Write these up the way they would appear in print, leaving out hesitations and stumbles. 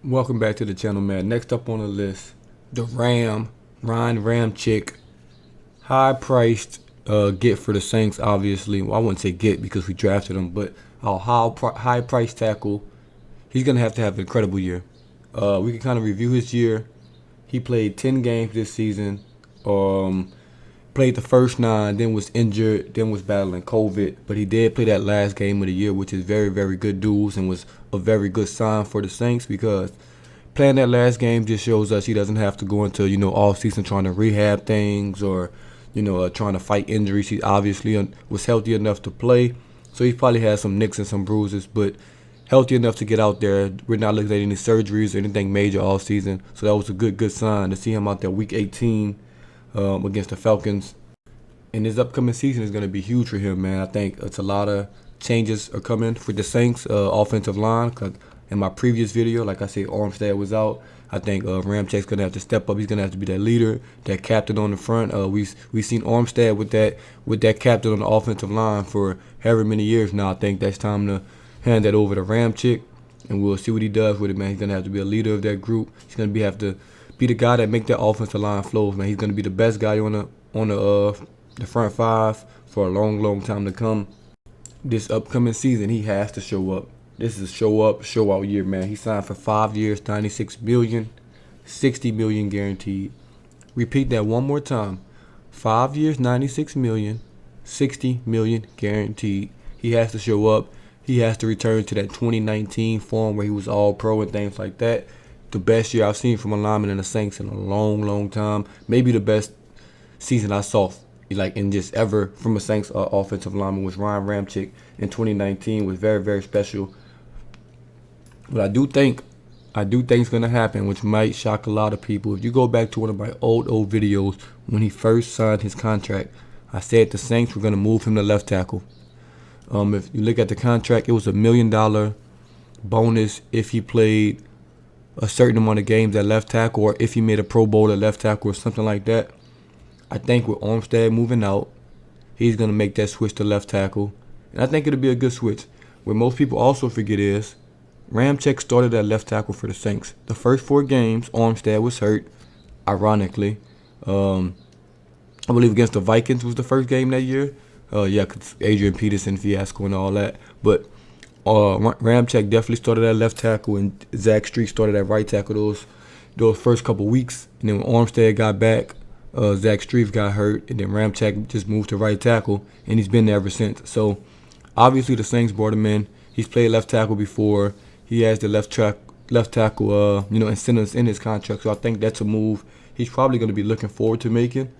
Welcome back to the channel, man. Next up on the list, the Ryan Ramczyk, high-priced get for the Saints. Obviously, well, I wouldn't say get because we drafted him, but our high-price tackle. He's gonna have to have an incredible year. We can kind of review his year. He played 10 games this season. Played the first 9, then was injured, then was battling COVID. But he did play that last game of the year, which is very, very good news and was a very good sign for the Saints because playing that last game just shows us he doesn't have to go into, all season trying to rehab things or, trying to fight injuries. He obviously was healthy enough to play. So he probably had some nicks and some bruises, but healthy enough to get out there. We're not looking at any surgeries or anything major all season. So that was a good sign to see him out there week 18 against the Falcons. And this upcoming season is going to be huge for him, man. I think it's a lot of changes are coming for the Saints offensive line. Cause in my previous video, like I said, Armstead was out. I think Ramczyk's going to have to step up. He's going to have to be that leader, that captain on the front. We've seen Armstead with that captain on the offensive line for however many years now. I think that's time to hand that over to Ramczyk, and we'll see what he does with it, man. He's going to have to be a leader of that group. He's going to have to be the guy that make that offensive line flow, man. He's going to be the best guy on the front five for a long time to come. This upcoming season, he has to show up. This is a show out year, man. He signed for 5 years, $96 million, $60 million guaranteed. Repeat that one more time. 5 years, $96 million, $60 million guaranteed. He has to show up. He has to return to that 2019 form where he was all pro and things like that. The best year I've seen from a lineman in the Saints in a long time. Maybe the best season I saw in just ever from a Saints offensive lineman was Ryan Ramczyk in 2019. Was very special. But I do think it's gonna happen, which might shock a lot of people. If you go back to one of my old videos when he first signed his contract, I said the Saints were gonna move him to left tackle. If you look at the contract, it was $1 million bonus if he played a certain amount of games at left tackle, or if he made a Pro Bowl at left tackle or something like that. I think with Armstead moving out, he's going to make that switch to left tackle. And I think it'll be a good switch. What most people also forget is Ramczyk started at left tackle for the Saints. The first 4 games, Armstead was hurt, ironically. I believe against the Vikings was the first game that year. Because Adrian Peterson fiasco and all that. But Ramczyk definitely started at left tackle, and Zach Street started at right tackle those first couple weeks. And then when Armstead got back, Zach Street got hurt, and then Ramczyk just moved to right tackle, and he's been there ever since. So obviously the Saints brought him in. He's played left tackle before. He has the left tackle incentives in his contract. So I think that's a move he's probably going to be looking forward to making.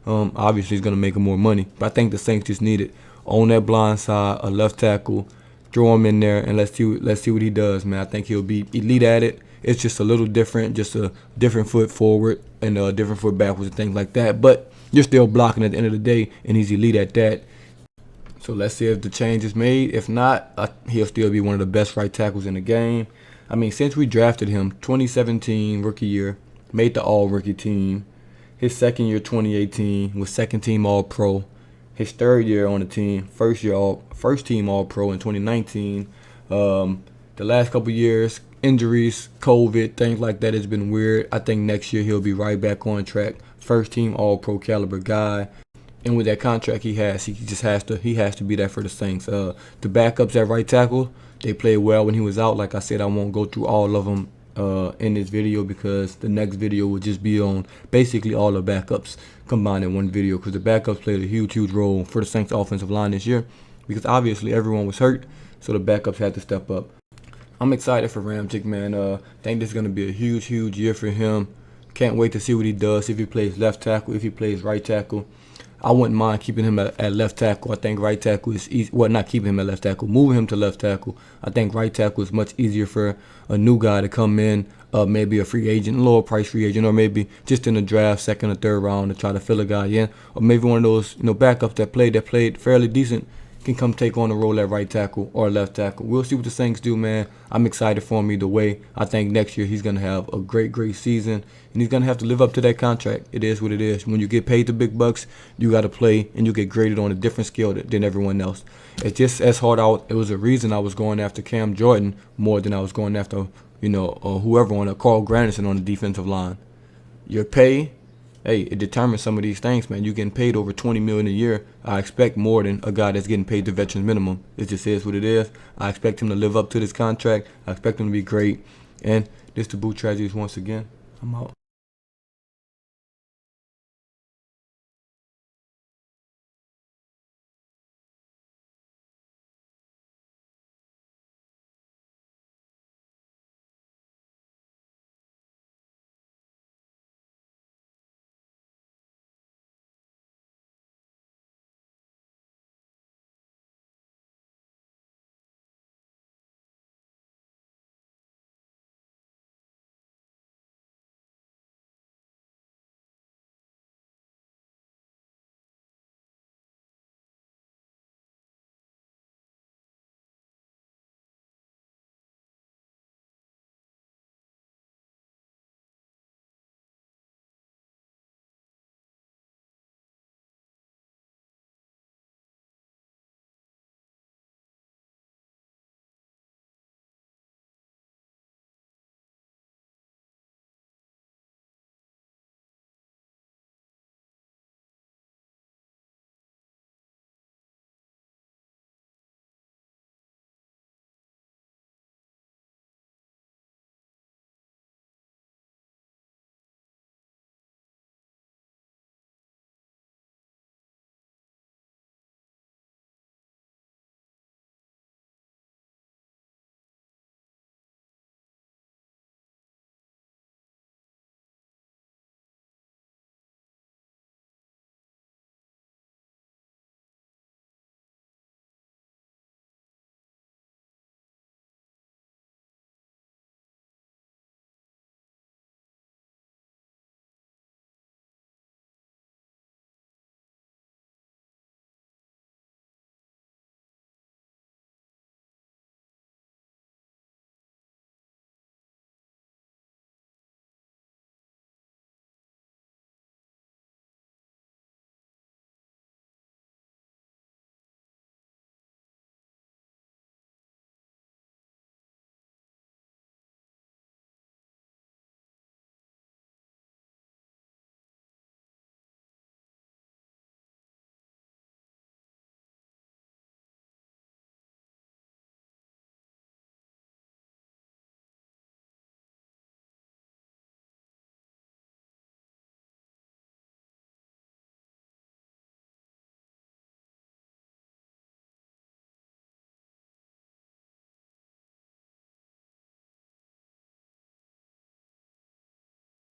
Obviously he's going to make him more money, but I think the Saints just need it on that blind side, a left tackle. Throw him in there and let's see what he does, man. I think he'll be elite at it. It's just a little different, just a different foot forward and a different foot backwards and things like that. But you're still blocking at the end of the day, and he's elite at that. So let's see if the change is made. If not, he'll still be one of the best right tackles in the game. I mean, since we drafted him, 2017 rookie year, made the all-rookie team. His second year, 2018, was second team all-pro. His third year on the team, first team all-pro in 2019. The last couple years, injuries, COVID, things like that has been weird. I think next year he'll be right back on track. First team all-pro caliber guy. And with that contract he has to be there for the Saints. The backups at right tackle, they played well when he was out. Like I said, I won't go through all of them in this video because the next video will just be on basically all the backups combined in one video, because the backups played a huge role for the Saints offensive line this year because obviously everyone was hurt, so the backups had to step up. I'm excited for Ramczyk, man. I think this is going to be a huge year for him. Can't wait to see what he does, if he plays left tackle, if he plays right tackle. I wouldn't mind keeping him at left tackle. I think right tackle is easy. Well, not keeping him at left tackle, moving him to left tackle. I think right tackle is much easier for a new guy to come in, maybe a free agent, lower price free agent, or maybe just in the draft, second or third round, to try to fill a guy in, or maybe one of those backups that played fairly decent, can come take on the role at right tackle or left tackle. We'll see what the Saints do, man. I'm excited for him either way. I think next year he's going to have a great season, and he's going to have to live up to that contract. It is what it is. When you get paid the big bucks, you got to play, and you get graded on a different scale than everyone else. It's just as hard out. It was a reason I was going after Cam Jordan more than I was going after, whoever on Carl Granderson on the defensive line. Your pay, hey, it determines some of these things, man. You're getting paid over $20 million a year. I expect more than a guy that's getting paid the veteran minimum. It just is what it is. I expect him to live up to this contract. I expect him to be great. And this the Boot Tragedies once again. I'm out.